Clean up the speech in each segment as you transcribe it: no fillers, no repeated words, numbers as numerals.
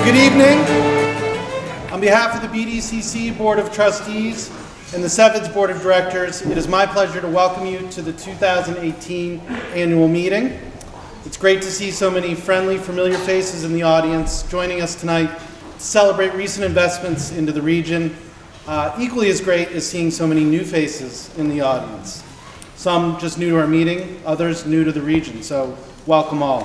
Good evening. On behalf of the BDCC Board of Trustees and the SeVEDS Board of Directors, it is my pleasure to welcome you to the 2018 annual meeting. It's great to see so many friendly, familiar faces in the audience joining us tonight to celebrate recent investments into the region. Equally as great is seeing so many new faces in the audience. Some just new to our meeting, others new to the region, so welcome all.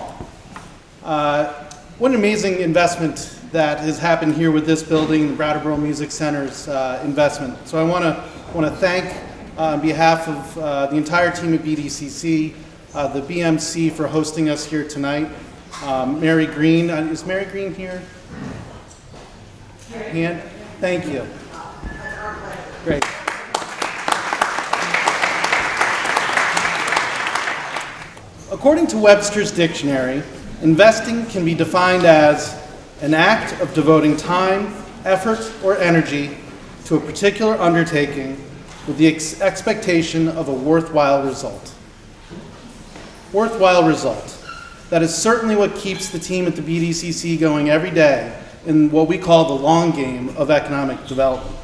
What an amazing investment that has happened here with this building, the Brattleboro Music Center's investment. So I want to thank, on behalf of the entire team at BDCC, the BMC for hosting us here tonight. Mary Green, is Mary Green here? Hand? Thank you. Great. According to Webster's dictionary, investing can be defined as an act of devoting time, effort, or energy to a particular undertaking with the expectation of a worthwhile result. Worthwhile result. That is certainly what keeps the team at the BDCC going every day in what we call the long game of economic development.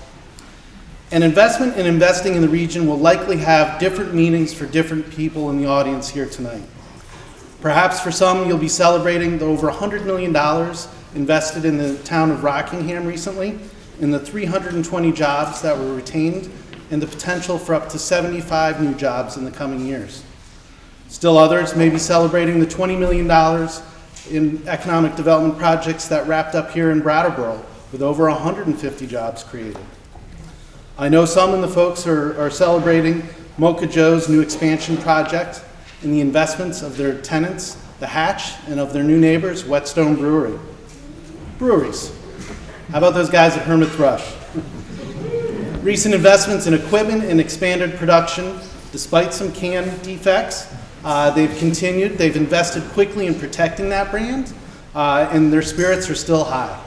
An investment in investing in the region will likely have different meanings for different people in the audience here tonight. Perhaps for some, you'll be celebrating the over $100 million invested in the town of Rockingham recently, in the 320 jobs that were retained, and the potential for up to 75 new jobs in the coming years. Still others may be celebrating the $20 million in economic development projects that wrapped up here in Brattleboro, with over 150 jobs created. I know some of the folks are celebrating Mocha Joe's new expansion project, in the investments of their tenants, the Hatch, and of their new neighbors, Whetstone Brewery. Breweries. How about those guys at Hermit Thrush? Recent investments in equipment and expanded production, despite some can defects, they've continued. They've invested quickly in protecting that brand, and their spirits are still high.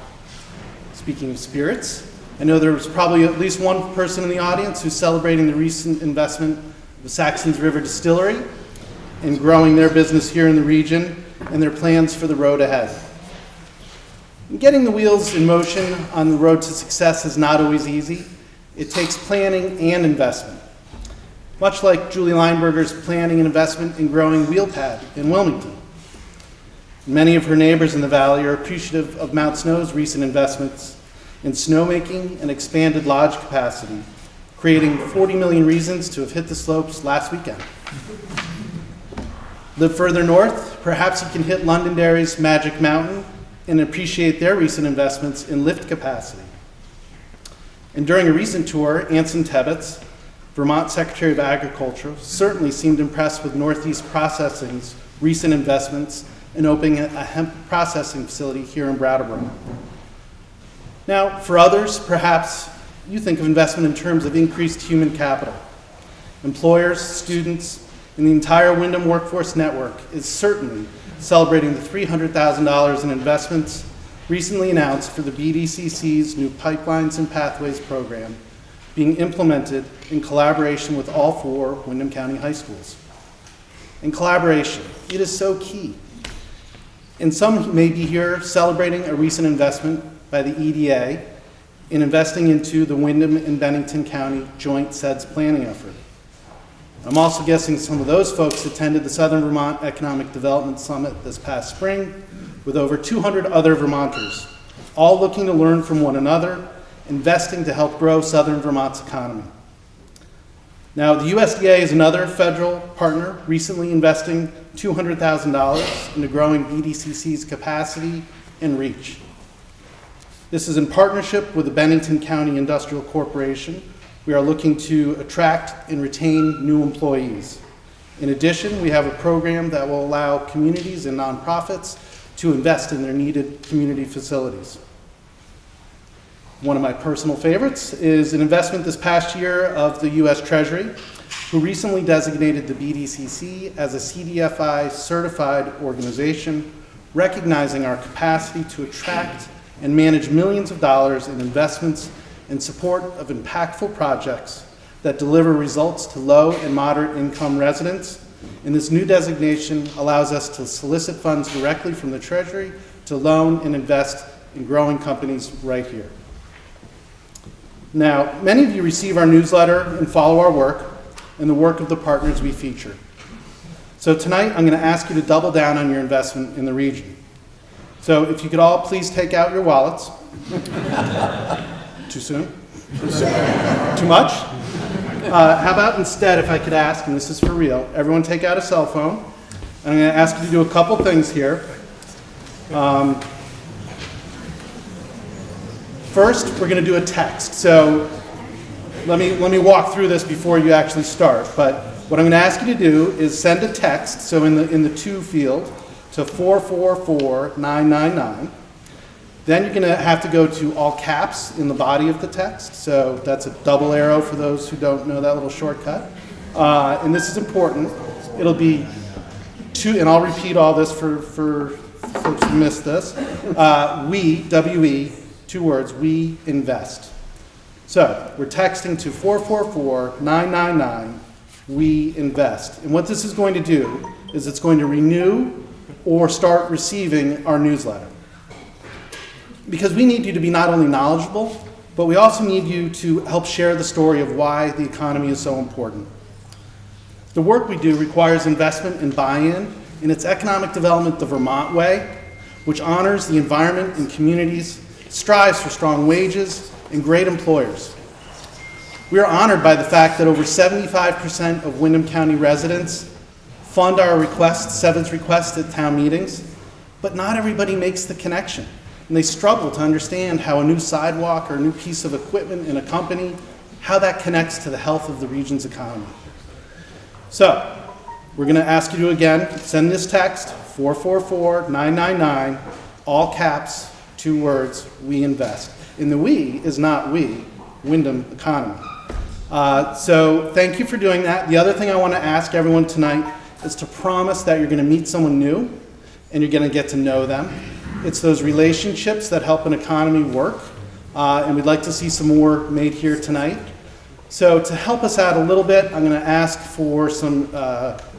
Speaking of spirits, I know there was probably at least one person in the audience who's celebrating the recent investment of the Saxons River Distillery, and growing their business here in the region and their plans for the road ahead. Getting the wheels in motion on the road to success is not always easy. It takes planning and investment. Much like Julie Lineberger's planning and investment in growing Wheelpad in Wilmington. Many of her neighbors in the valley are appreciative of Mount Snow's recent investments in snowmaking and expanded lodge capacity, creating 40 million reasons to have hit the slopes last weekend. Live further north, perhaps you can hit Londonderry's Magic Mountain and appreciate their recent investments in lift capacity. And during a recent tour, Anson Tebbets, Vermont Secretary of Agriculture, certainly seemed impressed with Northeast Processing's recent investments in opening a hemp processing facility here in Brattleboro. Now, for others, perhaps you think of investment in terms of increased human capital. Employers, students, and the entire Windham Workforce Network is certainly celebrating the $300,000 in investments recently announced for the BDCC's new Pipelines and Pathways program being implemented in collaboration with all 4 Windham County high schools. And collaboration, it is so key. And some may be here celebrating a recent investment by the EDA in investing into the Windham and Bennington County joint SeVEDS planning effort. I'm also guessing some of those folks attended the Southern Vermont Economic Development Summit this past spring with over 200 other Vermonters, all looking to learn from one another, investing to help grow Southern Vermont's economy. Now, the USDA is another federal partner, recently investing $200,000 into growing BDCC's capacity and reach. This is in partnership with the Bennington County Industrial Corporation. We are looking to attract and retain new employees. In addition, we have a program that will allow communities and nonprofits to invest in their needed community facilities. One of my personal favorites is an investment this past year of the U.S. Treasury, who recently designated the BDCC as a CDFI certified organization, recognizing our capacity to attract and manage millions of dollars in investments in support of impactful projects that deliver results to low and moderate income residents. And this new designation allows us to solicit funds directly from the Treasury to loan and invest in growing companies right here. Now, many of you receive our newsletter and follow our work and the work of the partners we feature. So tonight, I'm going to ask you to double down on your investment in the region. So if you could all please take out your wallets. Too soon? Too much? How about instead, if I could ask, and this is for real, everyone take out a cell phone. I'm going to ask you to do a couple things here. First, we're going to do a text. So let me walk through this before you actually start. But what I'm going to ask you to do is send a text, so in the to field, to 444999. Then you're going to have to go to all caps in the body of the text. So that's a double arrow for those who don't know that little shortcut. And this is important. It'll be two, and I'll repeat all this for folks who missed this. We, W-E, 2 words, we invest. So we're texting to 444999, we invest. And what this is going to do is it's going to renew or start receiving our newsletter. Because we need you to be not only knowledgeable, but we also need you to help share the story of why the economy is so important. The work we do requires investment and buy-in in its economic development the Vermont way, which honors the environment and communities, strives for strong wages, and great employers. We are honored by the fact that over 75% of Windham County residents fund our requests, SeVEDS requests at town meetings, but not everybody makes the connection. And they struggle to understand how a new sidewalk or a new piece of equipment in a company, how that connects to the health of the region's economy. So, we're going to ask you to again send this text, 444999, all caps, 2 words, we invest. And the we is not we, Windham economy. So thank you for doing that. The other thing I want to ask everyone tonight is to promise that you're going to meet someone new and you're going to get to know them. It's those relationships that help an economy work, and we'd like to see some more made here tonight. So to help us out a little bit, I'm going to ask for some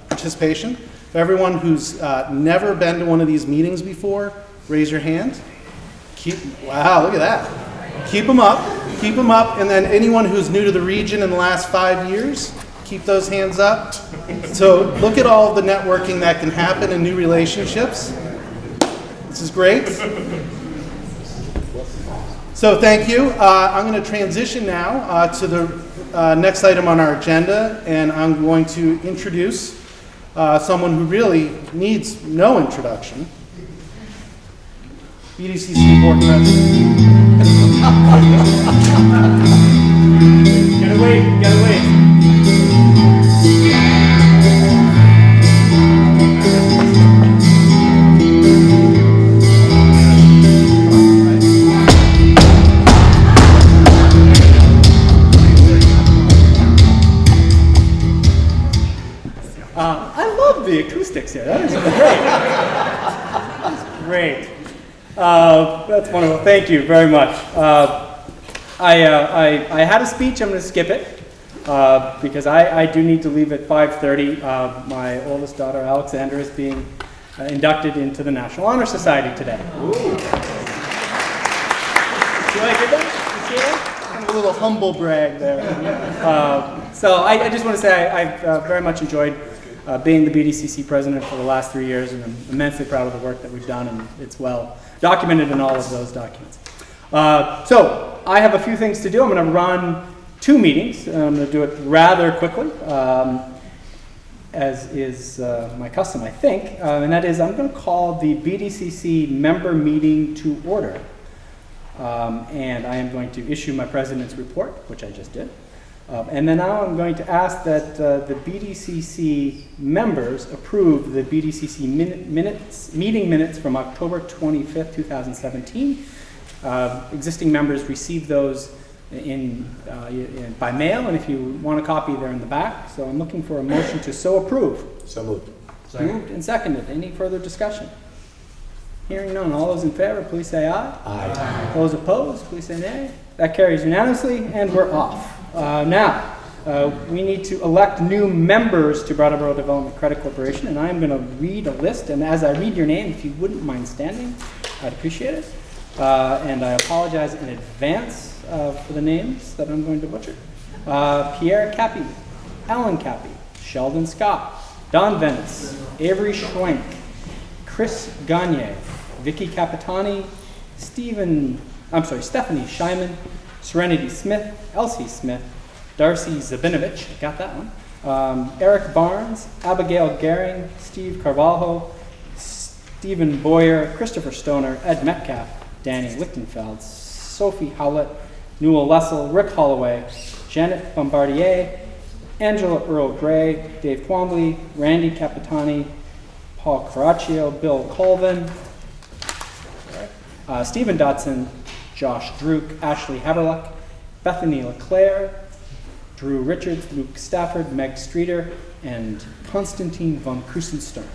participation. For everyone who's never been to one of these meetings before, raise your hand. Wow, look at that. Keep them up, and then anyone who's new to the region in the last 5 years, keep those hands up. So look at all the networking that can happen in new relationships. This is great. So thank you. I'm going to transition now to the next item on our agenda, and I'm going to introduce someone who really needs no introduction. BDCC Board President. Gotta wait. I love the acoustics here. That is great. That's great. That's wonderful. Thank you very much. I had a speech. I'm going to skip it because I do need to leave at 5:30. My oldest daughter, Alexandra, is being inducted into the National Honor Society today. Ooh. See what I did there? You see that? Kind of a little humble brag there. So I just want to say I've very much enjoyed being the BDCC president for the last 3 years, and I'm immensely proud of the work that we've done, and it's well documented in all of those documents. So I have a few things to do. I'm going to run 2 meetings. I'm going to do it rather quickly, as is my custom, I think. And that is, I'm going to call the BDCC member meeting to order. And I am going to issue my president's report, which I just did. And then now I'm going to ask that the BDCC members approve the BDCC meeting minutes from October 25th, 2017. Existing members received those by mail, and if you want a copy, they're in the back. So I'm looking for a motion to so approve. So moved. Moved and seconded. Any further discussion? Hearing none. All those in favor, please say aye. Aye. Those opposed, please say nay. That carries unanimously, and we're off. Now, we need to elect new members to Brattleboro Development Credit Corporation, and I'm going to read a list, and as I read your name, if you wouldn't mind standing, I'd appreciate it. And I apologize in advance for the names that I'm going to butcher. Pierre Cappy, Alan Cappy, Sheldon Scott, Don Venice, Avery Schwenk, Chris Gagne, Vicky Capitani, Stephanie Scheiman, Serenity Smith, Elsie Smith, Darcy Zabinovich, got that one, Eric Barnes, Abigail Gehring, Steve Carvalho, Stephen Boyer, Christopher Stoner, Ed Metcalf, Danny Lichtenfeld, Sophie Howlett, Newell Lessel, Rick Holloway, Janet Bombardier, Angela Earl Gray, Dave Quambley, Randy Capitani, Paul Caraccio, Bill Colvin, Stephen Dotson, Josh Druk, Ashley Haverluck, Bethany LeClaire, Drew Richards, Luke Stafford, Meg Streeter, and Konstantin von Krusenstern.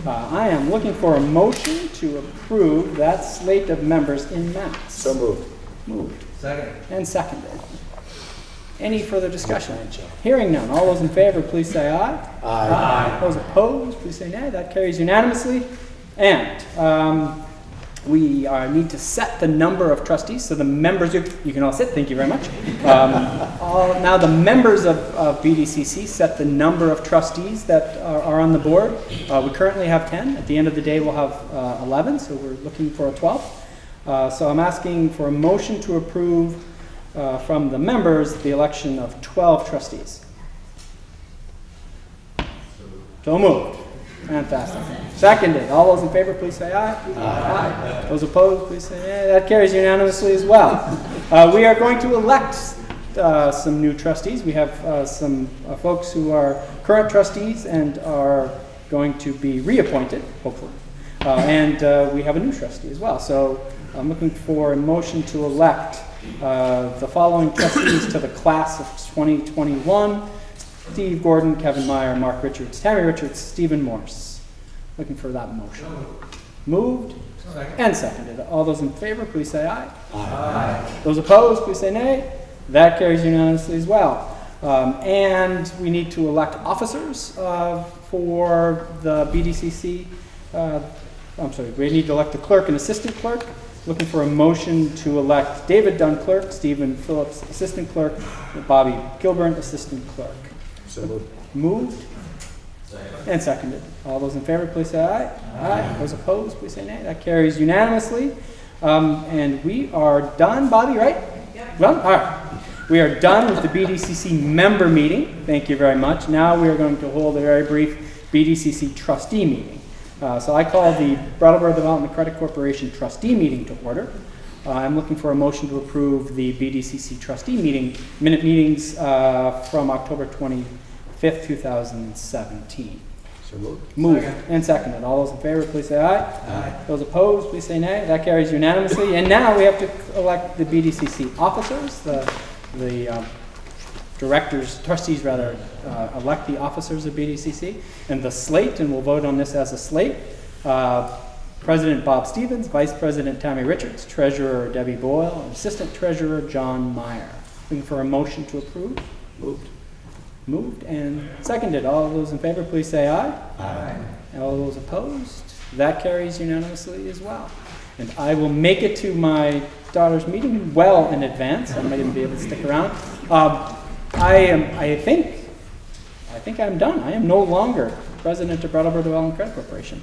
I am looking for a motion to approve that slate of members in mass. So moved. Moved. Second. And seconded. Any further discussion? Hearing none. All those in favor, please say aye. Aye. Those opposed, please say nay. That carries unanimously. And we need to set the number of trustees. So the members, you can all sit. Thank you very much. Now the members of BDCC set the number of trustees that are on the board. We currently have 10. At the end of the day, we'll have 11. So we're looking for a 12th. So I'm asking for a motion to approve from the members the election of 12 trustees. So moved. Fantastic. Seconded. All those in favor, please say aye. Aye. Those opposed, please say nay. That carries unanimously as well. We are going to elect some new trustees. We have some folks who are current trustees and are going to be reappointed, hopefully. And we have a new trustee as well. So I'm looking for a motion to elect the following trustees to the class of 2021. Steve Gordon, Kevin Meyer, Mark Richards, Tammy Richards, Stephen Morse. Looking for that motion. Moved and seconded. All those in favor, please say aye. Aye. Those opposed, please say nay. That carries unanimously as well. And we need to elect officers for the BDCC. We need to elect the clerk and assistant clerk. Looking for a motion to elect David Dunn, clerk, Stephen Phillips, assistant clerk, and Bobby Gilburn, assistant clerk. So moved. Moved and seconded. All those in favor, please say aye. Aye. Those opposed, please say nay. That carries unanimously. And we are done, Bobby, right? Yeah. Well, all right. We are done with the BDCC member meeting. Thank you very much. Now we are going to hold a very brief BDCC trustee meeting. So I call the Brattleboro Development Credit Corporation trustee meeting to order. I'm looking for a motion to approve the BDCC trustee minute meetings from October 25th, 2017. So moved. Moved and seconded. All those in favor, please say aye. Aye. Those opposed, please say nay. That carries unanimously. And now we have to elect the BDCC officers. The trustees elect the officers of BDCC. And the slate, and we'll vote on this as a slate. President Bob Stevens, Vice President Tammy Richards, Treasurer Debbie Boyle, and Assistant Treasurer John Meyer. Looking for a motion to approve. Moved. Moved and seconded. All those in favor, please say aye. Aye. And all those opposed? That carries unanimously as well. And I will make it to my daughter's meeting well in advance. I might even be able to stick around. I think I'm done. I am no longer president of Brattleboro Development Credit Corporation.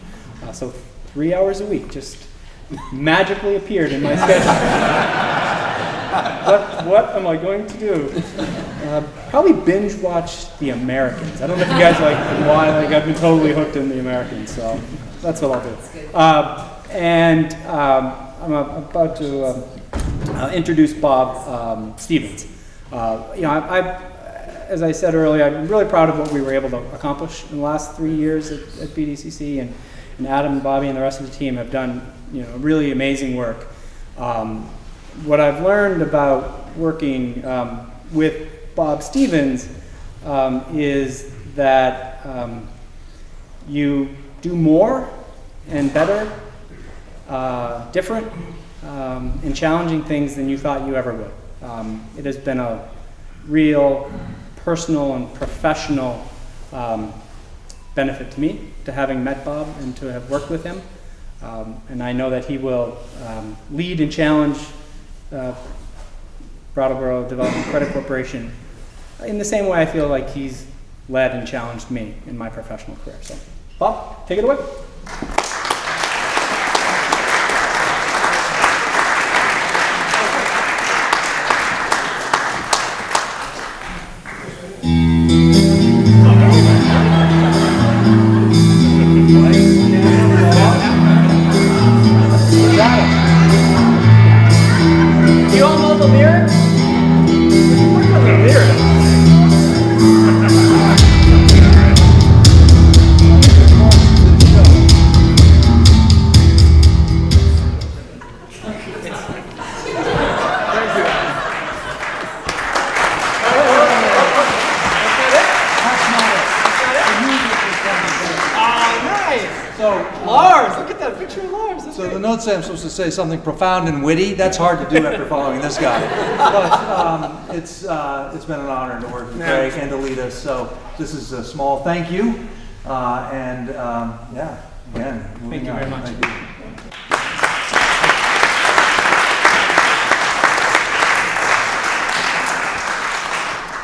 So 3 hours a week just magically appeared in my schedule. What am I going to do? Probably binge watch The Americans. I don't know if you guys why I've been totally hooked in The Americans, so that's what I'll do. I'm about to introduce Bob Stevens. As I said earlier, I'm really proud of what we were able to accomplish in the last 3 years at BDCC, and Adam and Bobby and the rest of the team have done really amazing work. What I've learned about working with Bob Stevens is that you do more and better, different, and challenging things than you thought you ever would. It has been a real personal and professional benefit to me to having met Bob and to have worked with him. And I know that he will lead and challenge Brattleboro Development Credit Corporation in the same way I feel like he's led and challenged me in my professional career. So, Bob, take it away. You all know the lyrics? What are the lyrics? So the note say I'm supposed to say something profound and witty. That's hard to do after following this guy. But it's been an honor to work with Greg and to lead us. So this is a small thank you. Yeah, again. Thank you very much. Thank you.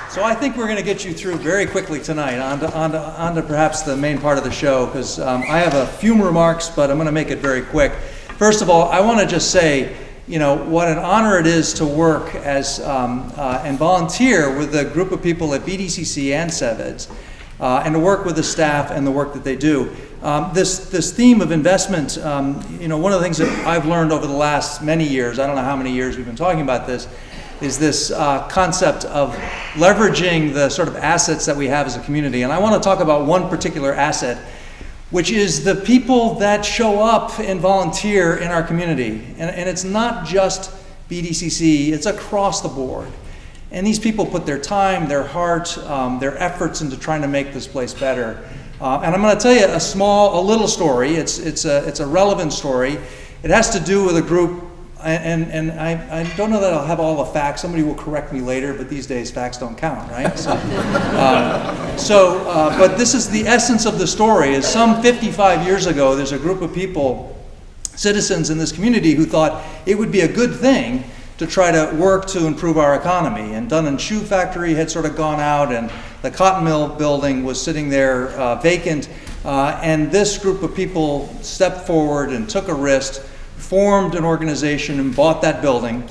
So I think we're going to get you through very quickly tonight onto perhaps the main part of the show, because I have a few remarks, but I'm going to make it very quick. First of all, I want to just say, what an honor it is to work as and volunteer with a group of people at BDCC and SeVEDS, and to work with the staff and the work that they do. This theme of investment, one of the things that I've learned over the last many years, I don't know how many years we've been talking about this, is this concept of leveraging the sort of assets that we have as a community. And I want to talk about one particular asset, which is the people that show up and volunteer in our community. And it's not just BDCC, it's across the board. And these people put their time, their heart, their efforts into trying to make this place better. And I'm going to tell you a little story. It's a relevant story. It has to do with a group. And I don't know that I'll have all the facts. Somebody will correct me later, but these days facts don't count, right? But this is the essence of the story. Is some 55 years ago, there's a group of people, citizens in this community, who thought it would be a good thing to try to work to improve our economy. And Dunn and Shoe Factory had sort of gone out, and the cotton mill building was sitting there vacant. And this group of people stepped forward and took a risk, formed an organization and bought that building.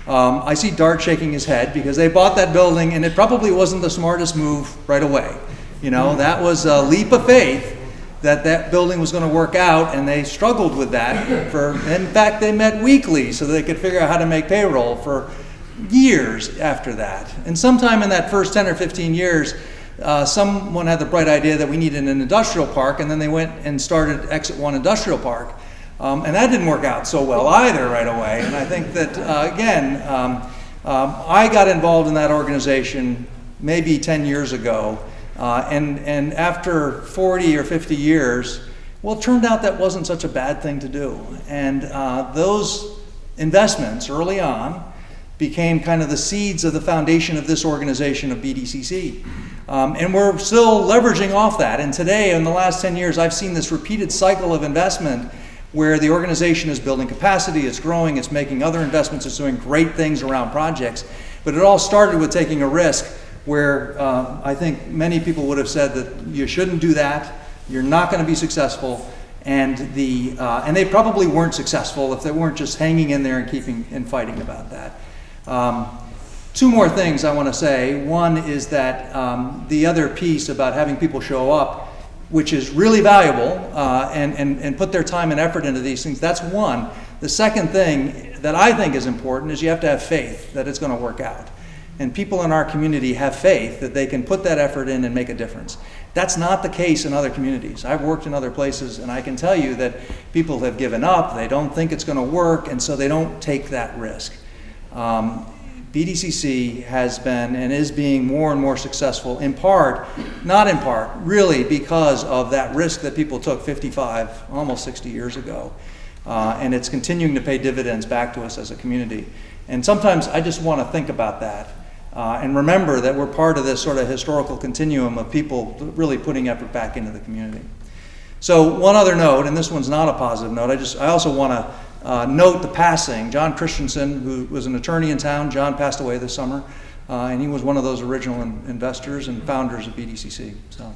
I see Dart shaking his head because they bought that building, and it probably wasn't the smartest move right away. That was a leap of faith that building was going to work out, and they struggled with that. In fact, they met weekly so they could figure out how to make payroll for years after that. And sometime in that first 10 or 15 years, someone had the bright idea that we needed an industrial park, and then they went and started Exit 1 Industrial Park. And that didn't work out so well either right away. And I think that, I got involved in that organization maybe 10 years ago. And after 40 or 50 years, well, it turned out that wasn't such a bad thing to do. And those investments early on became kind of the seeds of the foundation of this organization of BDCC. And we're still leveraging off that. And today, in the last 10 years, I've seen this repeated cycle of investment where the organization is building capacity, it's growing, it's making other investments, it's doing great things around projects. But it all started with taking a risk where I think many people would have said that you shouldn't do that, you're not going to be successful, and they probably weren't successful if they weren't just hanging in there and keeping and fighting about that. Two more things I want to say. One is that the other piece about having people show up, which is really valuable, and put their time and effort into these things. That's one. The second thing that I think is important is you have to have faith that it's going to work out. And people in our community have faith that they can put that effort in and make a difference. That's not the case in other communities. I've worked in other places, and I can tell you that people have given up, they don't think it's going to work, and so they don't take that risk. BDCC has been and is being more and more successful, in part, not in part, really because of that risk that people took 55, almost 60 years ago. And it's continuing to pay dividends back to us as a community. And sometimes I just want to think about that and remember that we're part of this sort of historical continuum of people really putting effort back into the community. So one other note, and this one's not a positive note, I also want to note the passing. John Christensen, who was an attorney in town, John passed away this summer, and he was one of those original investors and founders of BDCC. So,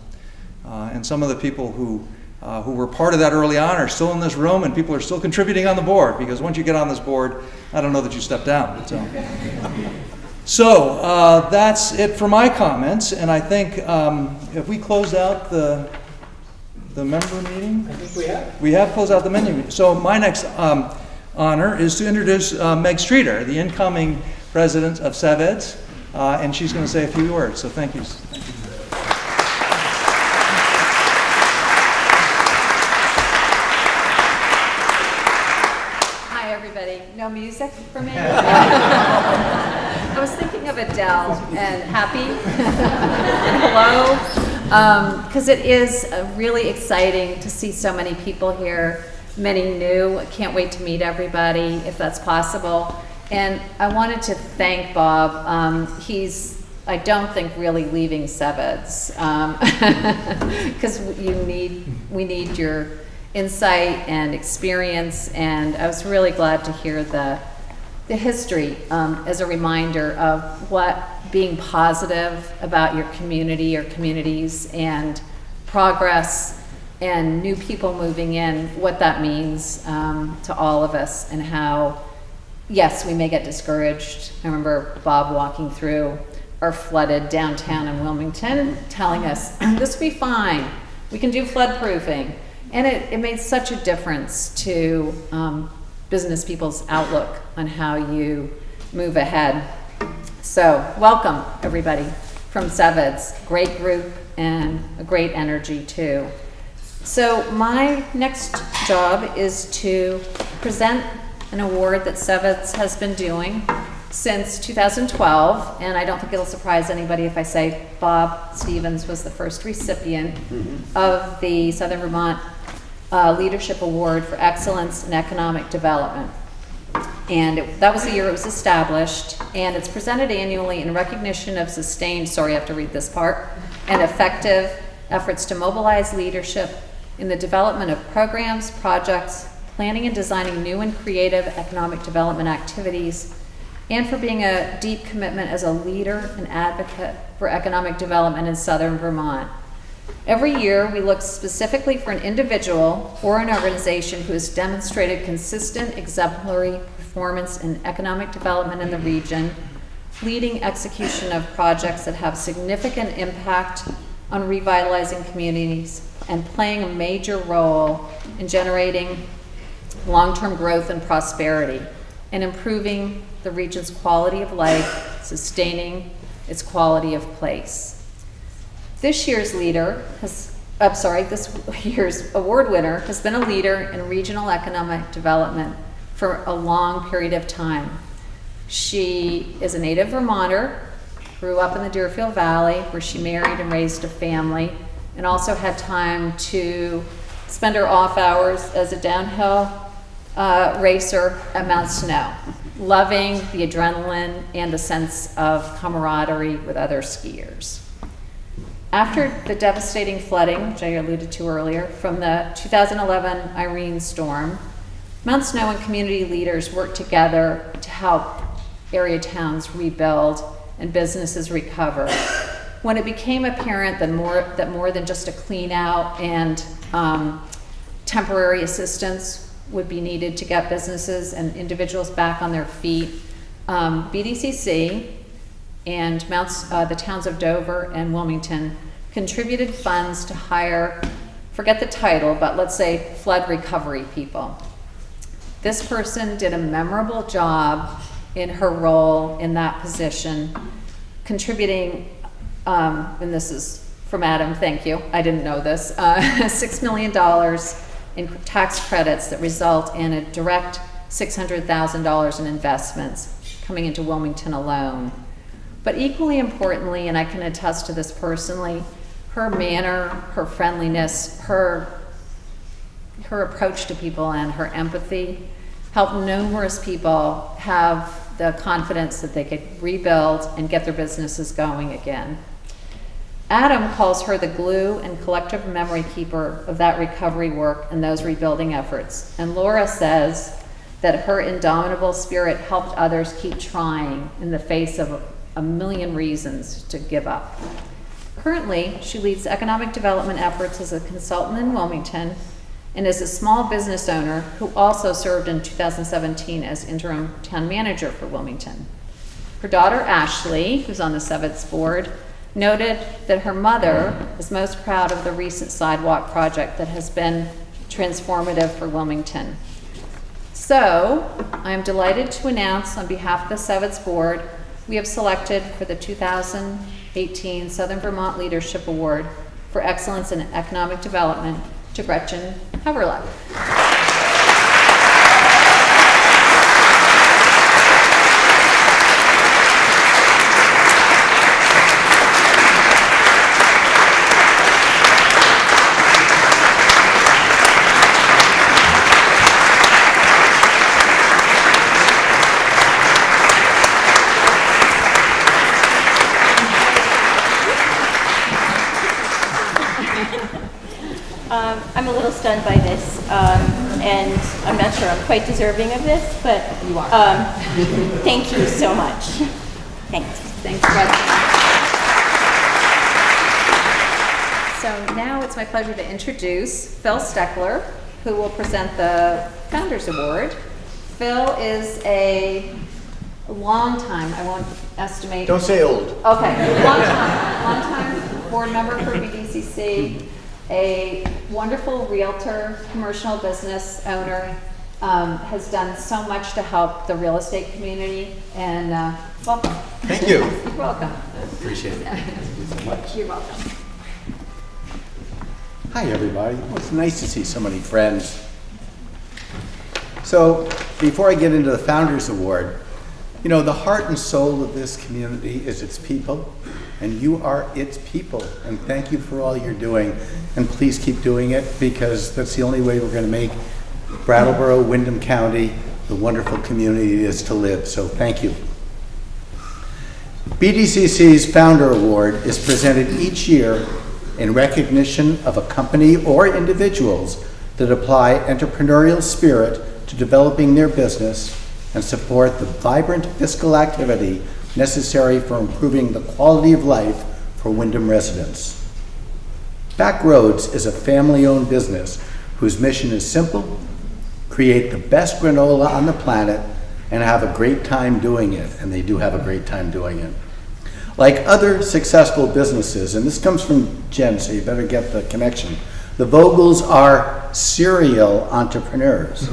and some of the people who were part of that early on are still in this room, and people are still contributing on the board, because once you get on this board, I don't know that you step down. So that's it for my comments, and I think have we closed out the member meeting? I think we have. We have closed out the menu meeting. So my next honor is to introduce Meg Streeter, the incoming president of SeVEDS, and she's going to say a few words. So thank you. Hi, everybody. No music for me? I was thinking of Adele and Happy. Hello. Because it is really exciting to see so many people here, many new. I can't wait to meet everybody if that's possible. And I wanted to thank Bob. He's, I don't think, really leaving SeVEDS, because we need your insight and experience, and I was really glad to hear the history as a reminder of what being positive about your community, your communities, and progress and new people moving in, what that means to all of us, and how, yes, we may get discouraged. I remember Bob walking through our flooded downtown in Wilmington, telling us, this will be fine, we can do flood proofing. And it made such a difference to business people's outlook on how you move ahead. So welcome, everybody, from SeVEDS. Great group and a great energy, too. So my next job is to present an award that SeVEDS has been doing since 2012, and I don't think it'll surprise anybody if I say Bob Stevens was the first recipient of the Southern Vermont Leadership Award for Excellence in Economic Development. And that was the year it was established, and it's presented annually in recognition of sustained, sorry I have to read this part, and effective efforts to mobilize leadership in the development of programs, projects, planning and designing new and creative economic development activities, and for being a deep commitment as a leader and advocate for economic development in Southern Vermont. Every year, we look specifically for an individual or an organization who has demonstrated consistent, exemplary performance in economic development in the region, leading execution of projects that have significant impact on revitalizing communities, and playing a major role in generating long-term growth and prosperity, and improving the region's quality of life, sustaining its quality of place. This year's this year's award winner has been a leader in regional economic development for a long period of time. She is a native Vermonter, grew up in the Deerfield Valley, where she married and raised a family, and also had time to spend her off hours as a downhill racer at Mount Snow, loving the adrenaline and the sense of camaraderie with other skiers. After the devastating flooding, which I alluded to earlier, from the 2011 Irene storm, Mount Snow and community leaders worked together to help area towns rebuild and businesses recover. When it became apparent that more than just a clean out and temporary assistance would be needed to get businesses and individuals back on their feet, BDCC and the towns of Dover and Wilmington contributed funds to hire, forget the title, but let's say flood recovery people. This person did a memorable job in her role in that position, contributing, and this is from Adam, thank you, I didn't know this, $6 million in tax credits that result in a direct $600,000 in investments coming into Wilmington alone. But equally importantly, and I can attest to this personally, her manner, her friendliness, her approach to people, and her empathy helped numerous people have the confidence that they could rebuild and get their businesses going again. Adam calls her the glue and collective memory keeper of that recovery work and those rebuilding efforts. And Laura says that her indomitable spirit helped others keep trying in the face of a million reasons to give up. Currently, she leads economic development efforts as a consultant in Wilmington and is a small business owner who also served in 2017 as interim town manager for Wilmington. Her daughter, Ashley, who's on the SeVEDS board, noted that her mother is most proud of the recent sidewalk project that has been transformative for Wilmington. So, I am delighted to announce on behalf of the SeVEDS board, we have selected for the 2018 Southern Vermont Leadership Award for Excellence in Economic Development to Gretchen Haverluck. I'm a little stunned by this, and I'm not sure I'm quite deserving of this, but You are. Thank you so much. Thanks. Thanks, Gretchen. So now it's my pleasure to introduce Phil Steckler, who will present the Founders Award. Phil is a long time, I won't estimate. Don't say old. Okay, long time board member for BDCC, a wonderful realtor, commercial business owner, has done so much to help the real estate community, and welcome. Thank you. You're welcome. Appreciate it. Thank you so much. You're welcome. Hi, everybody. Well, it's nice to see so many friends. So, before I get into the Founders Award, you know, the heart and soul of this community is its people, and you are its people. And thank you for all you're doing. And please keep doing it, because that's the only way we're going to make Brattleboro, Windham County, the wonderful community it is to live. So thank you. BDCC's Founder Award is presented each year in recognition of a company or individuals that apply entrepreneurial spirit to developing their business and support the vibrant fiscal activity necessary for improving the quality of life for Windham residents. Backroads is a family-owned business whose mission is simple: create the best granola on the planet and have a great time doing it, and they do have a great time doing it. Like other successful businesses, and this comes from Jen, so you better get the connection, the Vogels are serial entrepreneurs.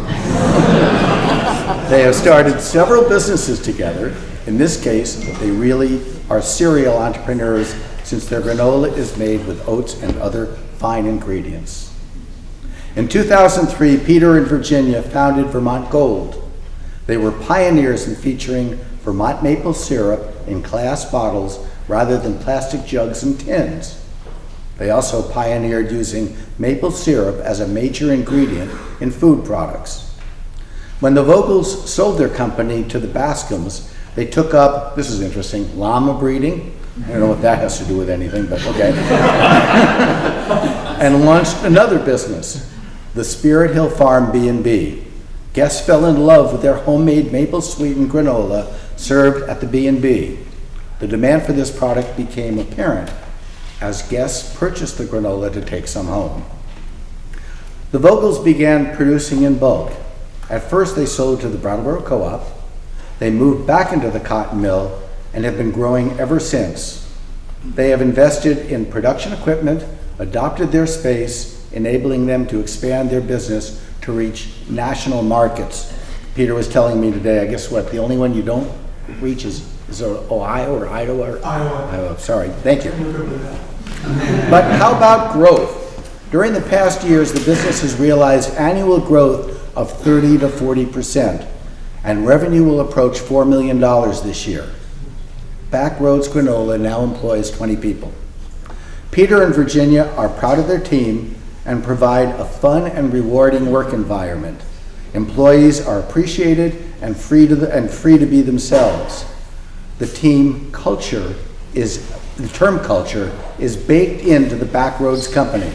They have started several businesses together. In this case, they really are serial entrepreneurs, since their granola is made with oats and other fine ingredients. In 2003, Peter and Virginia founded Vermont Gold. They were pioneers in featuring Vermont maple syrup in glass bottles rather than plastic jugs and tins. They also pioneered using maple syrup as a major ingredient in food products. When the Vogels sold their company to the Bascoms, they took up, this is interesting, llama breeding. I don't know what that has to do with anything, but okay. And launched another business, the Spirit Hill Farm B&B. Guests fell in love with their homemade maple sweetened granola served at the B&B. The demand for this product became apparent as guests purchased the granola to take some home. The Vogels began producing in bulk. At first, they sold to the Brattleboro Co-op. They moved back into the cotton mill and have been growing ever since. They have invested in production equipment, adopted their space, enabling them to expand their business to reach national markets. Peter was telling me today, I guess what, the only one you don't reach is Ohio or Idaho? Or Iowa. Sorry, thank you. But how about growth? During the past years, the business has realized annual growth of 30 to 40%, and revenue will approach $4 million this year. Backroads Granola now employs 20 people. Peter and Virginia are proud of their team and provide a fun and rewarding work environment. Employees are appreciated and free to be themselves. The team culture is the term culture is baked into the Backroads Company.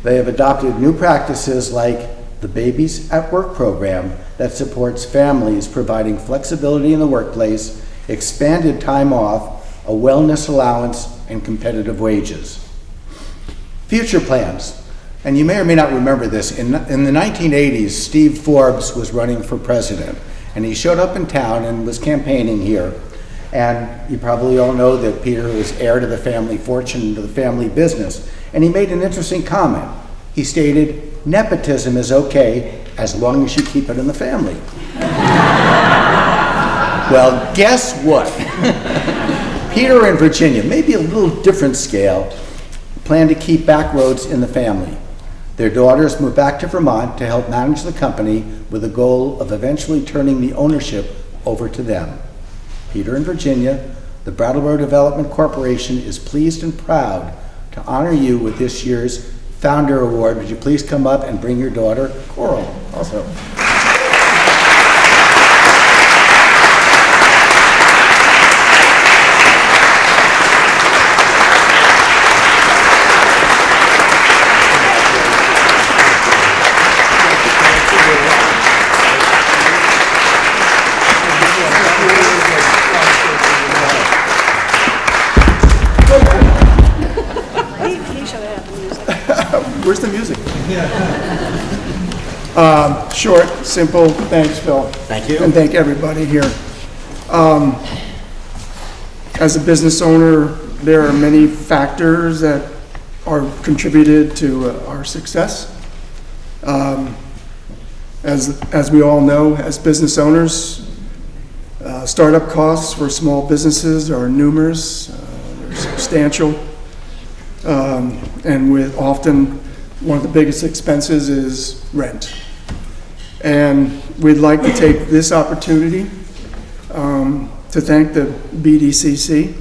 They have adopted new practices like the Babies at Work program that supports families providing flexibility in the workplace, expanded time off, a wellness allowance, and competitive wages. Future plans. And you may or may not remember this. In the 1980s, Steve Forbes was running for president, and he showed up in town and was campaigning here. And you probably all know that Peter was heir to the family fortune, to the family business. And he made an interesting comment. He stated, "Nepotism is okay as long as you keep it in the family." Well, guess what? Peter and Virginia, maybe a little different scale, plan to keep Backroads in the family. Their daughters moved back to Vermont to help manage the company with the goal of eventually turning the ownership over to them. Peter and Virginia, the Brattleboro Development Corporation is pleased and proud to honor you with this year's Founder Award. Would you please come up and bring your daughter, Coral, also. Where's the music? Short, simple. Thanks, Phil. Thank you. And thank everybody here. As a business owner, there are many factors that are contributed to our success. As we all know, as business owners, startup costs for small businesses are numerous, they're substantial, and with often one of the biggest expenses is rent. And we'd like to take this opportunity to thank the BDCC,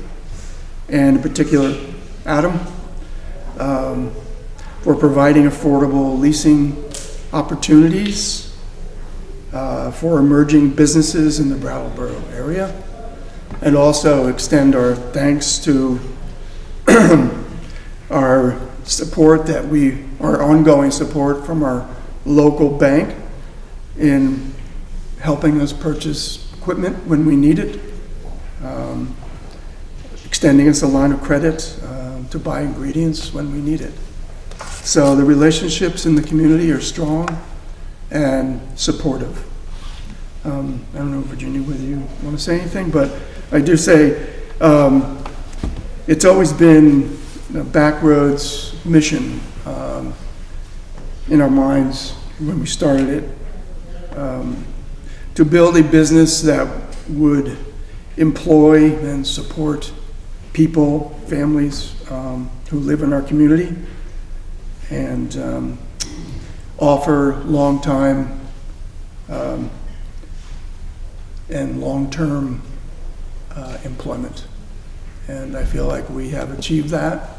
and in particular Adam, for providing affordable leasing opportunities for emerging businesses in the Brattleboro area, and also extend our thanks to our support our ongoing support from our local bank in helping us purchase equipment when we need it, extending us a line of credit to buy ingredients when we need it. So the relationships in the community are strong and supportive. I don't know, Virginia, whether you want to say anything, but I do say it's always been the Backroads mission in our minds when we started it, to build a business that would employ and support people, families who live in our community, and offer long-time and long-term employment. And I feel like we have achieved that.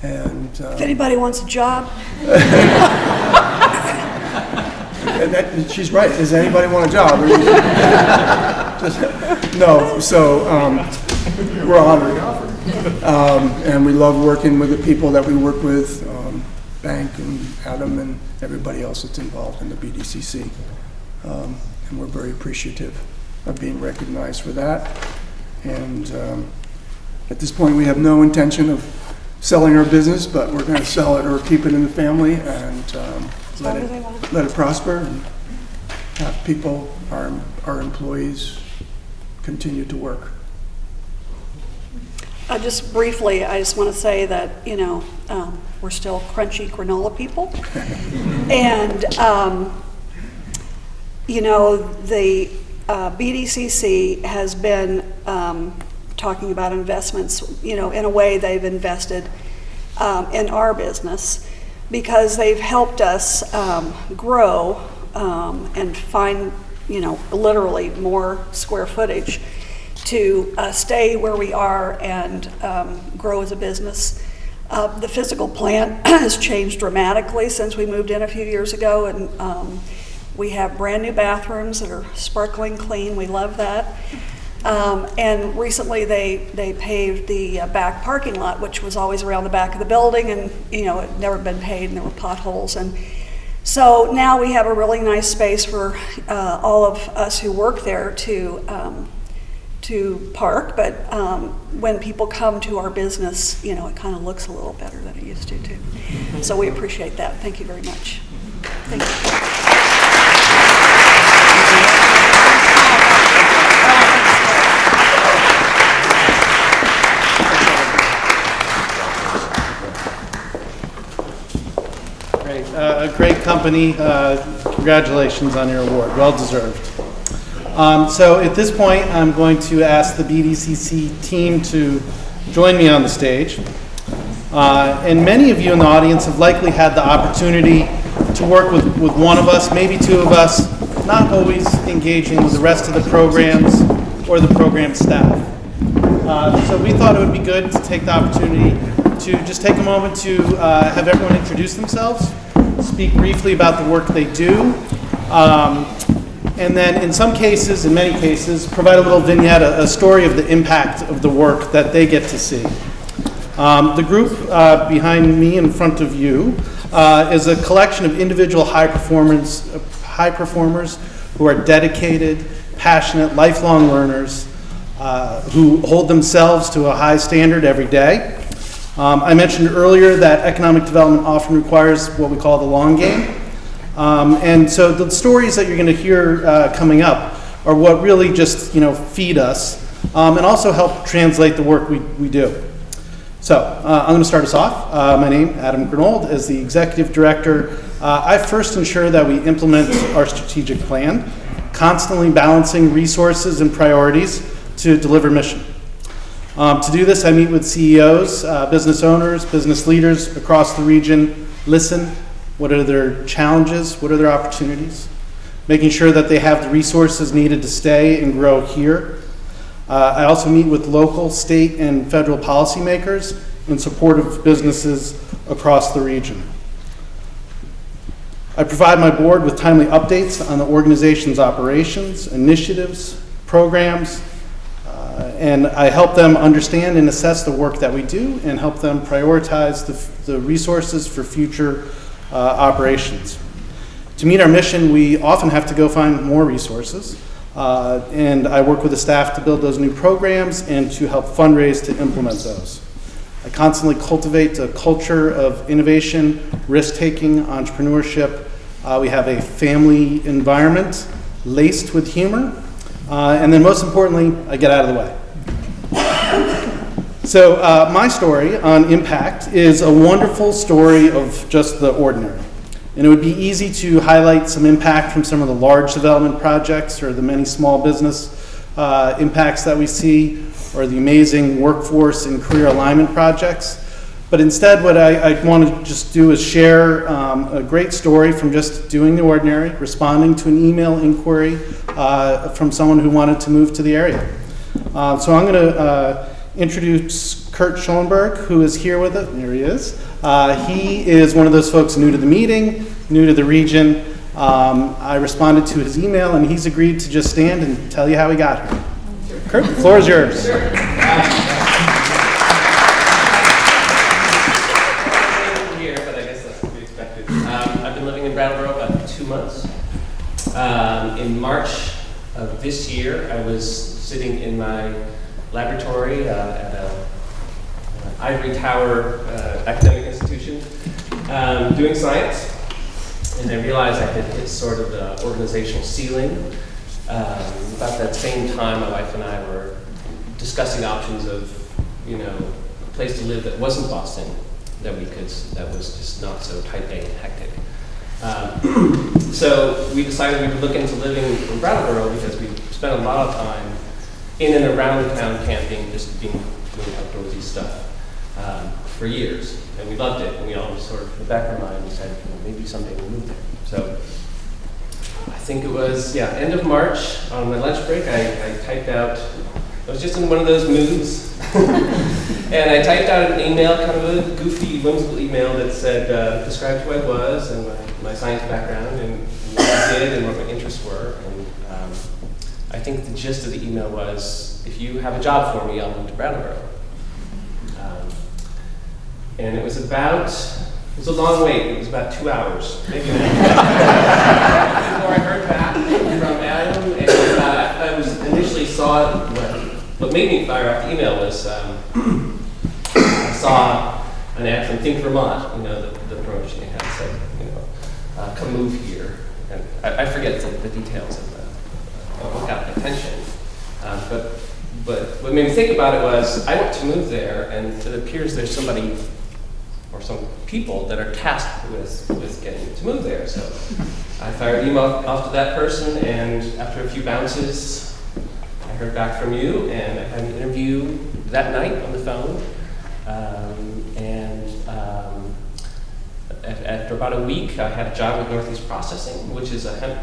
And If anybody wants a job, and she's right. Does anybody want a job? No. So we're honored, and we love working with the people that we work with, Bank and Adam and everybody else that's involved in the BDCC, and we're very appreciative of being recognized for that. And at this point, we have no intention of selling our business, but we're going to sell it or keep it in the family and let it prosper and have people, our employees, continue to work. just briefly, I just want to say that, we're still crunchy granola people. And, the BDCC has been talking about investments, in a way they've invested in our business because they've helped us grow and find, literally more square footage to stay where we are and grow as a business. The physical plant has changed dramatically since we moved in a few years ago, and we have brand new bathrooms that are sparkling clean. We love that. And recently they paved the back parking lot, which was always around the back of the building, and it had never been paved, and there were potholes. And so now we have a really nice space for all of us who work there to park. But when people come to our business, it kind of looks a little better than it used to too. So we appreciate that. Thank you very much. Thank you. A great company. Congratulations on your award. Well deserved. So at this point, I'm going to ask the BDCC team to join me on the stage. And many of you in the audience have likely had the opportunity to work with one of us, maybe two of us, not always engaging with the rest of the programs or the program staff. So we thought it would be good to take the opportunity to just take a moment to have everyone introduce themselves, speak briefly about the work they do, and then in some cases, in many cases, provide a little vignette, a story of the impact of the work that they get to see. The group behind me in front of you is a collection of individual high performers who are dedicated, passionate, lifelong learners who hold themselves to a high standard every day. I mentioned earlier that economic development often requires what we call the long game. And so the stories that you're going to hear coming up are what really just feed us and also help translate the work we do. So I'm going to start us off. My name, Adam Grinold, as the Executive Director. I first ensure that we implement our strategic plan, constantly balancing resources and priorities to deliver mission. To do this, I meet with CEOs, business owners, business leaders across the region, listen, what are their challenges, what are their opportunities, making sure that they have the resources needed to stay and grow here. I also meet with local, state, and federal policymakers in support of businesses across the region. I provide my board with timely updates on the organization's operations, initiatives, programs, and I help them understand and assess the work that we do and help them prioritize the resources for future operations. To meet our mission, we often have to go find more resources, and I work with the staff to build those new programs and to help fundraise to implement those. I constantly cultivate a culture of innovation, risk-taking, entrepreneurship. We have a family environment laced with humor, and then most importantly, I get out of the way. So my story on impact is a wonderful story of just the ordinary. And it would be easy to highlight some impact from some of the large development projects or the many small business impacts that we see, or the amazing workforce and career alignment projects. But instead, what I want to just do is share a great story from just doing the ordinary, responding to an email inquiry from someone who wanted to move to the area. So I'm going to introduce Curt Schulenburg, who is here with us. There he is. He is one of those folks new to the meeting, new to the region. I responded to his email, and he's agreed to just stand and tell you how he got here. Curt, the floor is yours. Sure. Here, but I guess that's to be expected. I've been living in Brattleboro about 2 months. In March of this year, I was sitting in my laboratory at an ivory tower academic institution doing science, and I realized I had hit sort of the organizational ceiling. About that same time, my wife and I were discussing options of, a place to live that wasn't Boston, that was just not so type A and hectic. So we decided we would look into living in Brattleboro because we spent a lot of time in and around the town camping, just doing outdoorsy stuff for years, and we loved it. And we always sort of, in the back of our mind, we said, maybe someday we'll move there. So I think it was, end of March, on my lunch break, I typed out, I was just in one of those moods, and I typed out an email, kind of a goofy, whimsical email that said, described who I was and my science background and what I did and what my interests were. And I think the gist of the email was, if you have a job for me, I'll move to Brattleboro. And it was a long wait. It was about 2 hours, maybe an hour, before I heard back from Adam. And I initially saw what made me fire off the email was I saw an ad from Think Vermont, the promotion they had said, come move here. And I forget the details of what got my attention. But what made me think about it was I want to move there, and it appears there's somebody or some people that are tasked with getting to move there. So I fired an email off to that person, and after a few bounces, I heard back from you, and I had an interview that night on the phone. After about a week, I had a job with Northeast Processing, which is a hemp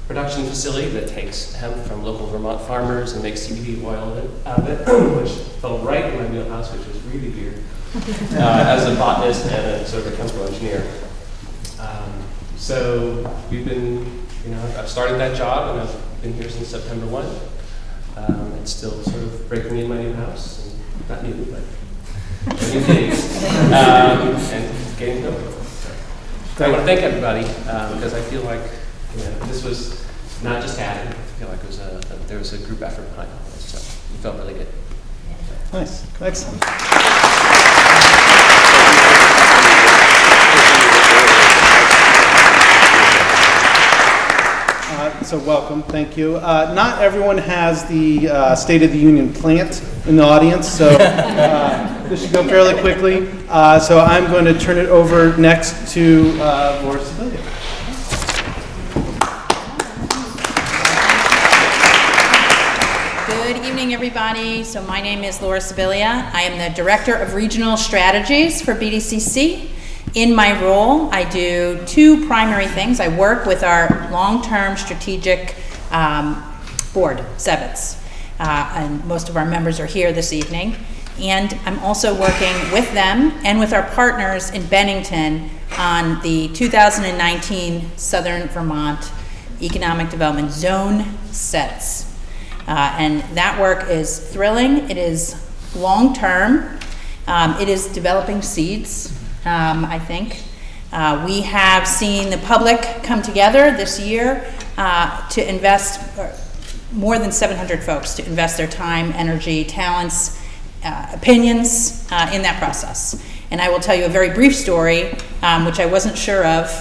production facility that takes hemp from local Vermont farmers and makes CBD oil out of it, which fell right in my wheelhouse, which was really weird as a botanist and a sort of a chemical engineer. So we've been, I've started that job, and I've been here since September 1. It's still sort of breaking in my new house, and not new, but new things, and getting to know people. So I want to thank everybody, because I feel like this was not just Adam. I feel like there was a group effort behind all this, so it felt really good. Nice. Excellent. So welcome, thank you. Not everyone has the State of the Union plant in the audience, so this should go fairly quickly. So I'm going to turn it over next to Laura Siviglia. Good evening, everybody. So my name is Laura Siviglia. I am the Director of Regional Strategies for BDCC. In my role, I do two primary things. I work with our long-term strategic board, SeVEDS, and most of our members are here this evening. And I'm also working with them and with our partners in Bennington on the 2019 Southern Vermont Economic Development Zone SeVEDS. And that work is thrilling. It is long-term. It is developing seeds. I think. We have seen the public come together this year to invest, more than 700 folks to invest their time, energy, talents, opinions in that process. And I will tell you a very brief story, which I wasn't sure of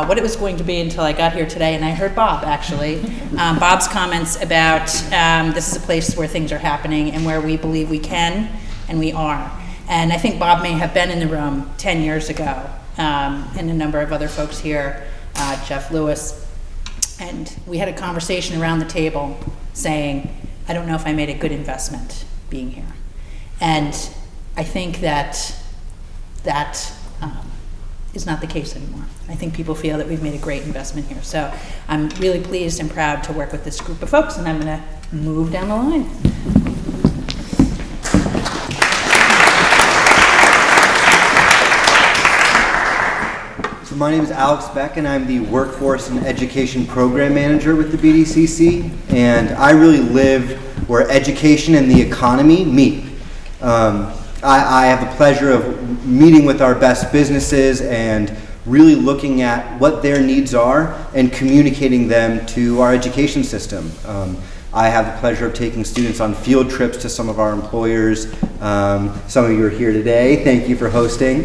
what it was going to be until I got here today, and I heard Bob, actually. Bob's comments about this is a place where things are happening and where we believe we can and we are. And I think Bob may have been in the room 10 years ago, and a number of other folks here, Jeff Lewis. And we had a conversation around the table saying, I don't know if I made a good investment being here. And I think that is not the case anymore. I think people feel that we've made a great investment here. So I'm really pleased and proud to work with this group of folks, and I'm going to move down the line. So my name is Alex Beck, and I'm the Workforce and Education Program Manager with the BDCC, and I really live where education and the economy meet. I have the pleasure of meeting with our best businesses and really looking at what their needs are and communicating them to our education system. I have the pleasure of taking students on field trips to some of our employers. Some of you are here today. Thank you for hosting.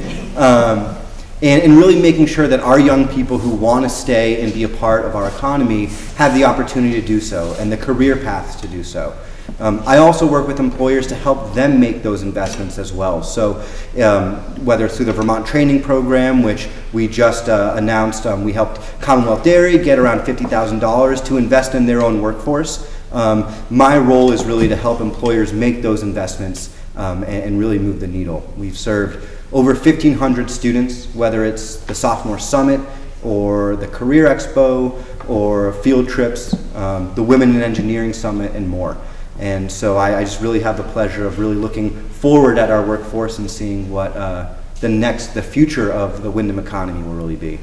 And really making sure that our young people who want to stay and be a part of our economy have the opportunity to do so and the career paths to do so. I also work with employers to help them make those investments as well. So whether it's through the Vermont Training Program, which we just announced, we helped Commonwealth Dairy get around $50,000 to invest in their own workforce. My role is really to help employers make those investments and really move the needle. We've served over 1,500 students, whether it's the Sophomore Summit or the Career Expo or field trips, the Women in Engineering Summit, and more. And so I just really have the pleasure of really looking forward at our workforce and seeing what the future of the Windham economy will really be.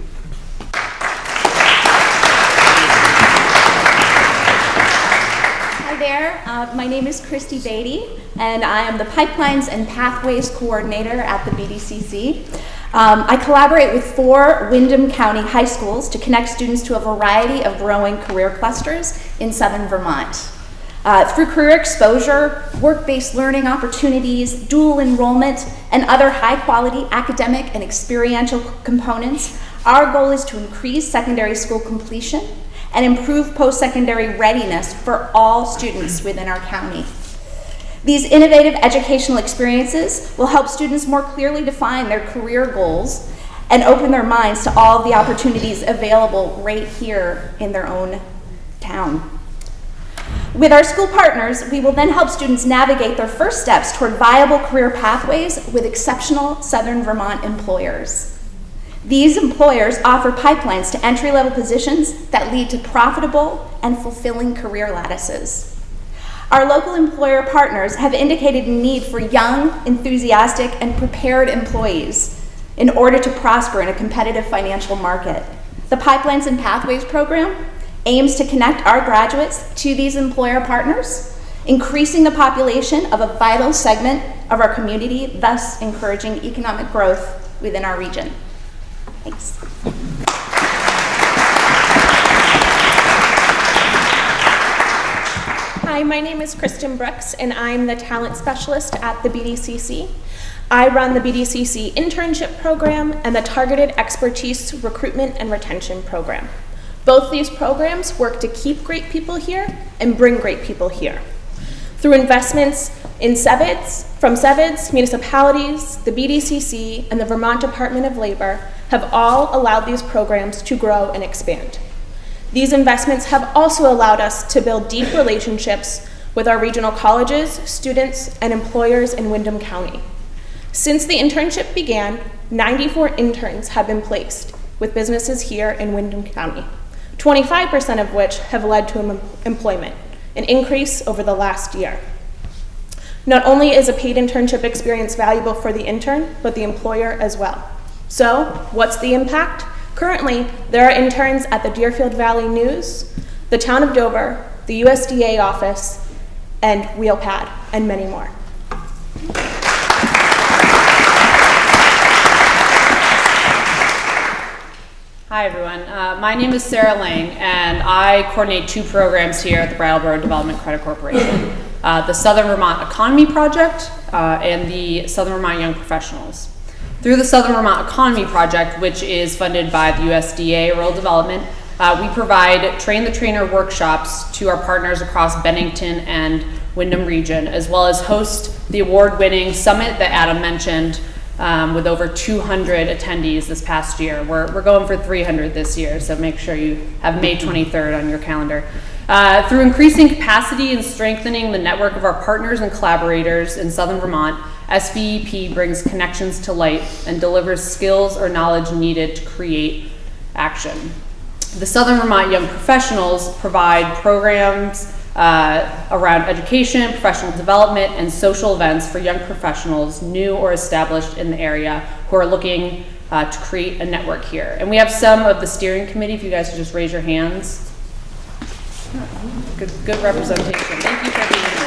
My name is Christy Beatty, and I am the Pipelines and Pathways Coordinator at the BDCC. I collaborate with 4 Windham County high schools to connect students to a variety of growing career clusters in southern Vermont. Through career exposure, work-based learning opportunities, dual enrollment, and other high-quality academic and experiential components, our goal is to increase secondary school completion and improve post-secondary readiness for all students within our county. These innovative educational experiences will help students more clearly define their career goals and open their minds to all the opportunities available right here in their own town. With our school partners, we will then help students navigate their first steps toward viable career pathways with exceptional Southern Vermont employers. These employers offer pipelines to entry-level positions that lead to profitable and fulfilling career lattices. Our local employer partners have indicated a need for young, enthusiastic, and prepared employees in order to prosper in a competitive financial market. The Pipelines and Pathways program aims to connect our graduates to these employer partners, increasing the population of a vital segment of our community, thus encouraging economic growth within our region. Thanks. Hi, my name is Kristen Brooks, and I'm the talent specialist at the BDCC. I run the BDCC Internship program and the Targeted Expertise Recruitment and Retention program. Both these programs work to keep great people here and bring great people here. Through investments in SeVEDS, from SeVEDS, municipalities, the BDCC, and the Vermont Department of Labor have all allowed these programs to grow and expand. These investments have also allowed us to build deep relationships with our regional colleges, students, and employers in Windham County. Since the internship began, 94 interns have been placed with businesses here in Windham County, 25% of which have led to employment, an increase over the last year. Not only is a paid internship experience valuable for the intern, but the employer as well. So, what's the impact? Currently, there are interns at the Deerfield Valley News, the Town of Dover, the USDA office, and WheelPad, and many more. Hi everyone, my name is Sarah Lang, and I coordinate 2 programs here at the Brattleboro Development Credit Corporation. The Southern Vermont Economy Project and the Southern Vermont Young Professionals. Through the Southern Vermont Economy Project, which is funded by the USDA Rural Development, we provide train-the-trainer workshops to our partners across Bennington and Windham region, as well as host the award-winning summit that Adam mentioned with over 200 attendees this past year. We're going for 300 this year, so make sure you have May 23rd on your calendar. Through increasing capacity and strengthening the network of our partners and collaborators in Southern Vermont, SVEP brings connections to light and delivers skills or knowledge needed to create action. The Southern Vermont Young Professionals provide programs around education, professional development, and social events for young professionals new or established in the area who are looking to create a network here. And we have some of the steering committee, if you guys could just raise your hands. Good representation. Thank you for being here.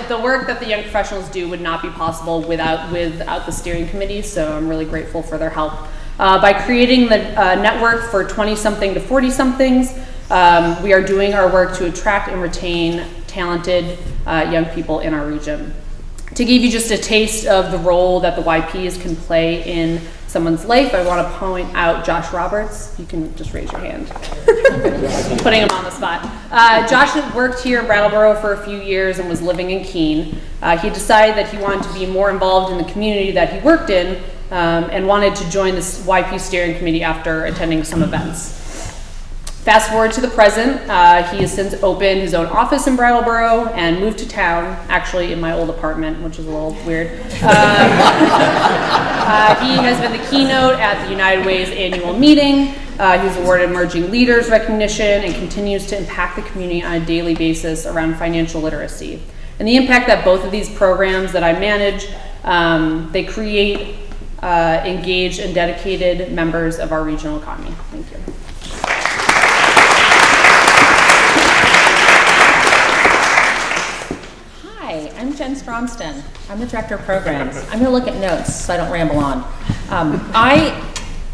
The work that the young professionals do would not be possible without the steering committee, so I'm really grateful for their help. By creating the network for 20-something to 40-somethings, we are doing our work to attract and retain talented young people in our region. To give you just a taste of the role that the YPs can play in someone's life, I want to point out Josh Roberts. You can just raise your hand. Putting him on the spot. Josh had worked here in Brattleboro for a few years and was living in Keene. He decided that he wanted to be more involved in the community that he worked in and wanted to join this YP steering committee after attending some events. Fast forward to the present, he has since opened his own office in Brattleboro and moved to town, actually in my old apartment, which is a little weird. He has been the keynote at the United Way's annual meeting. He's awarded Emerging Leaders recognition and continues to impact the community on a daily basis around financial literacy. And the impact that both of these programs that I manage, they create engaged and dedicated members of our regional economy. Thank you. Jen Stromston. I'm the Director of Programs. I'm going to look at notes so I don't ramble on. I,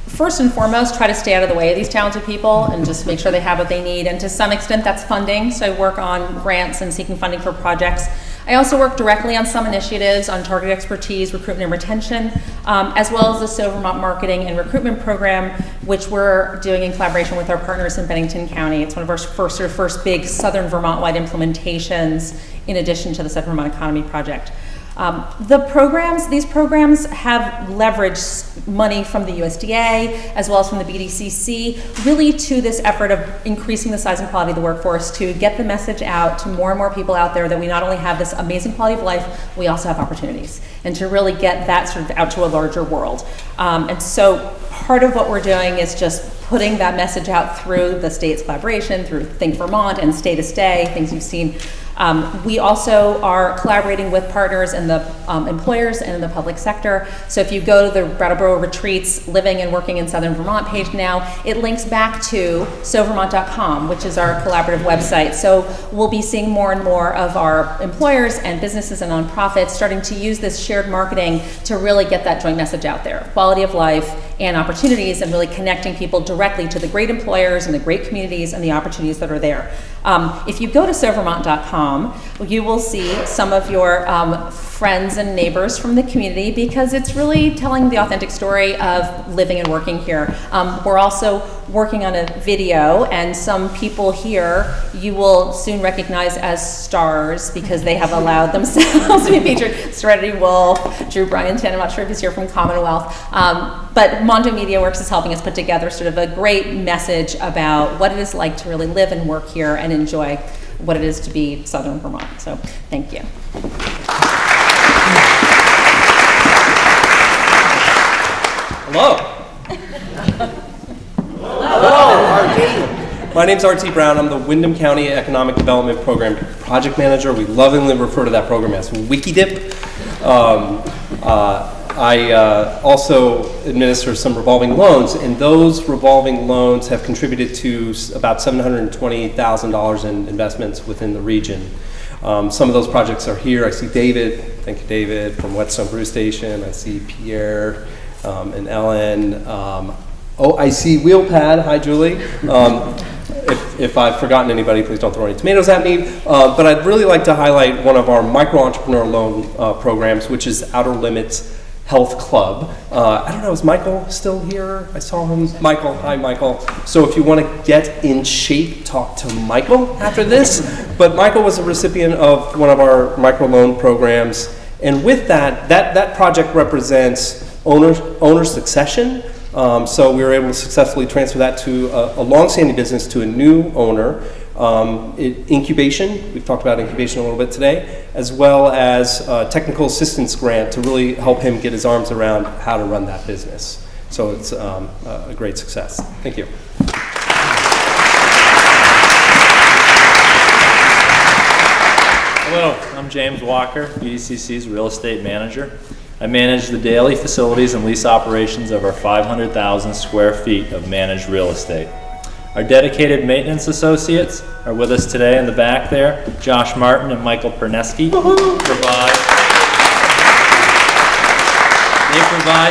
first and foremost, try to stay out of the way of these talented people and just make sure they have what they need. And to some extent, that's funding. So I work on grants and seeking funding for projects. I also work directly on some initiatives on target expertise, recruitment and retention, as well as the Vermont marketing and recruitment program, which we're doing in collaboration with our partners in Bennington County. It's one of our first big Southern Vermont-wide implementations in addition to the Southern Vermont Economy Project. These programs have leveraged money from the USDA as well as from the BDCC, really to this effort of increasing the size and quality of the workforce to get the message out to more and more people out there that we not only have this amazing quality of life, we also have opportunities, and to really get that sort of out to a larger world. And so part of what we're doing is just putting that message out through the state's collaboration, through Think Vermont and Stay to Stay, things you've seen. We also are collaborating with partners in the employers and in the public sector. So if you go to the Brattleboro Retreats Living and Working in Southern Vermont page now, it links back to sovermont.com, which is our collaborative website. So we'll be seeing more and more of our employers and businesses and nonprofits starting to use this shared marketing to really get that joint message out there. Quality of life and opportunities, and really connecting people directly to the great employers and the great communities and the opportunities that are there. If you go to sovermont.com, you will see some of your friends and neighbors from the community, because it's really telling the authentic story of living and working here. We're also working on a video, and some people here you will soon recognize as stars because they have allowed themselves to be featured. Serenity Wolf, Drew Bryanton, I'm not sure if he's here from Commonwealth, but Mondo Media Works is helping us put together sort of a great message about what it is like to really live and work here and enjoy what it is to be Southern Vermont. So thank you. Hello. Hello, my name's RT Brown. I'm the Windham County Economic Development Program Project Manager. We lovingly refer to that program as WikiDip. I also administer some revolving loans, and those revolving loans have contributed to about $720,000 in investments within the region. Some of those projects are here. I see David, thank you David, from Whetstone Brew Station. I see Pierre and Ellen. I see Wheelpad, hi Julie. If I've forgotten anybody, please don't throw any tomatoes at me. But I'd really like to highlight one of our micro-entrepreneur loan programs, which is Outer Limits Health Club. I don't know, is Michael still here? I saw him. Michael, hi Michael. So if you want to get in shape, talk to Michael after this. But Michael was a recipient of one of our micro loan programs. And with that project represents owner succession. So we were able to successfully transfer that to a long-standing business to a new owner. Incubation, we've talked about incubation a little bit today, as well as a technical assistance grant to really help him get his arms around how to run that business. So it's a great success. Thank you. Hello, I'm James Walker, BDCC's real estate manager. I manage the daily facilities and lease operations of our 500,000 square feet of managed real estate. Our dedicated maintenance associates are with us today in the back there. Josh Martin and Michael Perneski provide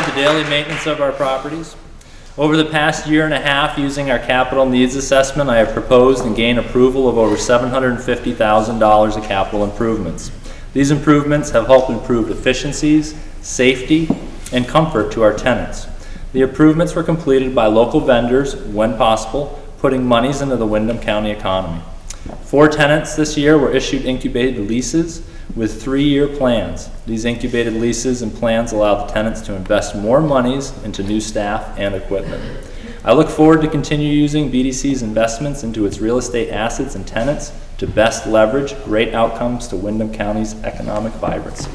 the daily maintenance of our properties. Over the past year and a half, using our capital needs assessment, I have proposed and gained approval of over $750,000 of capital improvements. These improvements have helped improve efficiencies, safety, and comfort to our tenants. The improvements were completed by local vendors when possible, putting monies into the Windham County economy. 4 tenants this year were issued incubated leases with 3-year plans. These incubated leases and plans allow the tenants to invest more monies into new staff and equipment. I look forward to continue using BDC's investments into its real estate assets and tenants to best leverage great outcomes to Windham County's economic vibrancy.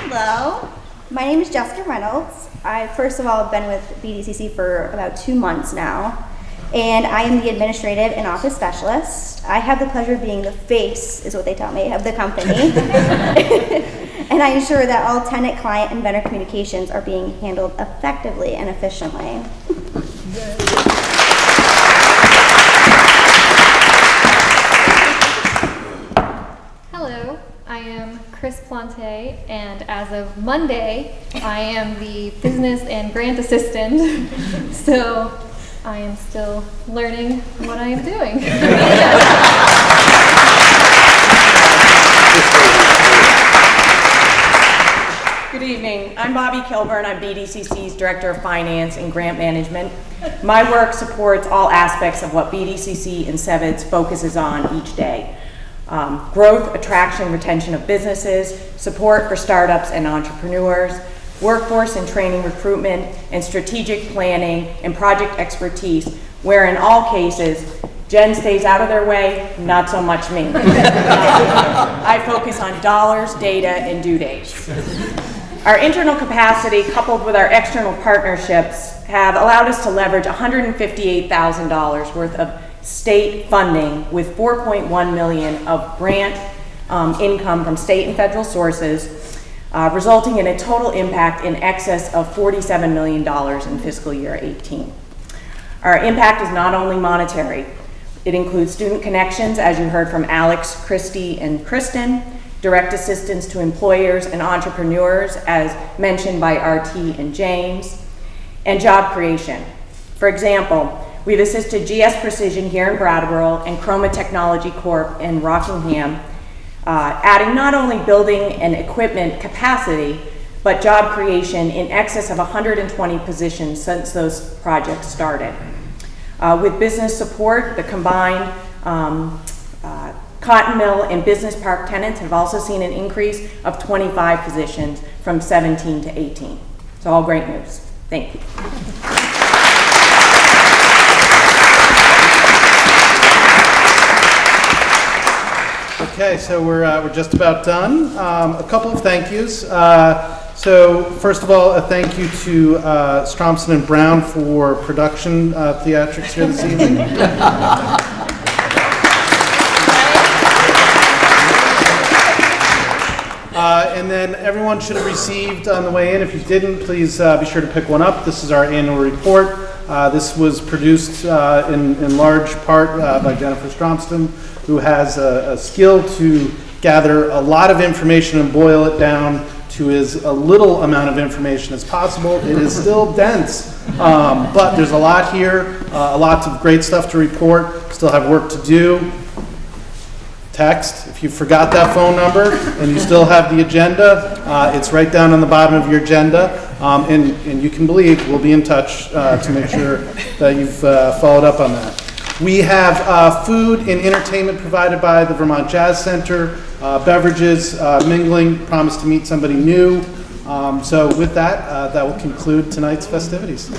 Hello, my name is Jessica Reynolds. I first of all have been with BDCC for about 2 months now, and I am the administrative and office specialist. I have the pleasure of being the face, is what they tell me, of the company. And I ensure that all tenant, client, and vendor communications are being handled effectively and efficiently. am Chris Plante, and as of Monday, I am the business and grant assistant. So I am still learning what I am doing. Good evening. I'm Bobby Kilburn. I'm BDCC's Director of Finance and Grant Management. My work supports all aspects of what BDCC and SeVEDS focuses on each day. Growth, attraction, retention of businesses, support for startups and entrepreneurs, workforce and training recruitment, and strategic planning and project expertise, where in all cases, Jen stays out of their way, not so much me. I focus on dollars, data, and due dates. Our internal capacity, coupled with our external partnerships, have allowed us to leverage $158,000 worth of state funding with $4.1 million of grant income from state and federal sources, resulting in a total impact in excess of $47 million in fiscal year 18. Our impact is not only monetary. It includes student connections, as you heard from Alex, Christy, and Kristen, direct assistance to employers and entrepreneurs, as mentioned by RT and James, and job creation. For example, we've assisted GS Precision here in Brattleboro and Chroma Technology Corp in Rockingham, adding not only building and equipment capacity, but job creation in excess of 120 positions since those projects started. With business support, the combined Cotton Mill and Business Park tenants have also seen an increase of 25 positions from 17 to 18. So all great news. Thank you. Okay, so we're just about done. A couple of thank yous. So first of all, a thank you to Stromson and Brown for production theatrics here this evening. And then everyone should have received on the way in. If you didn't, please be sure to pick one up. This is our annual report. This was produced in large part by Jennifer Stromston, who has a skill to gather a lot of information and boil it down to as a little amount of information as possible. It is still dense, but there's a lot here, lots of great stuff to report. Still have work to do. Text, if you forgot that phone number and you still have the agenda, it's right down on the bottom of your agenda, and you can believe we'll be in touch to make sure that you've followed up on that. We have food and entertainment provided by the Vermont Jazz Center, beverages, mingling, promise to meet somebody new. So with that, that will conclude tonight's festivities.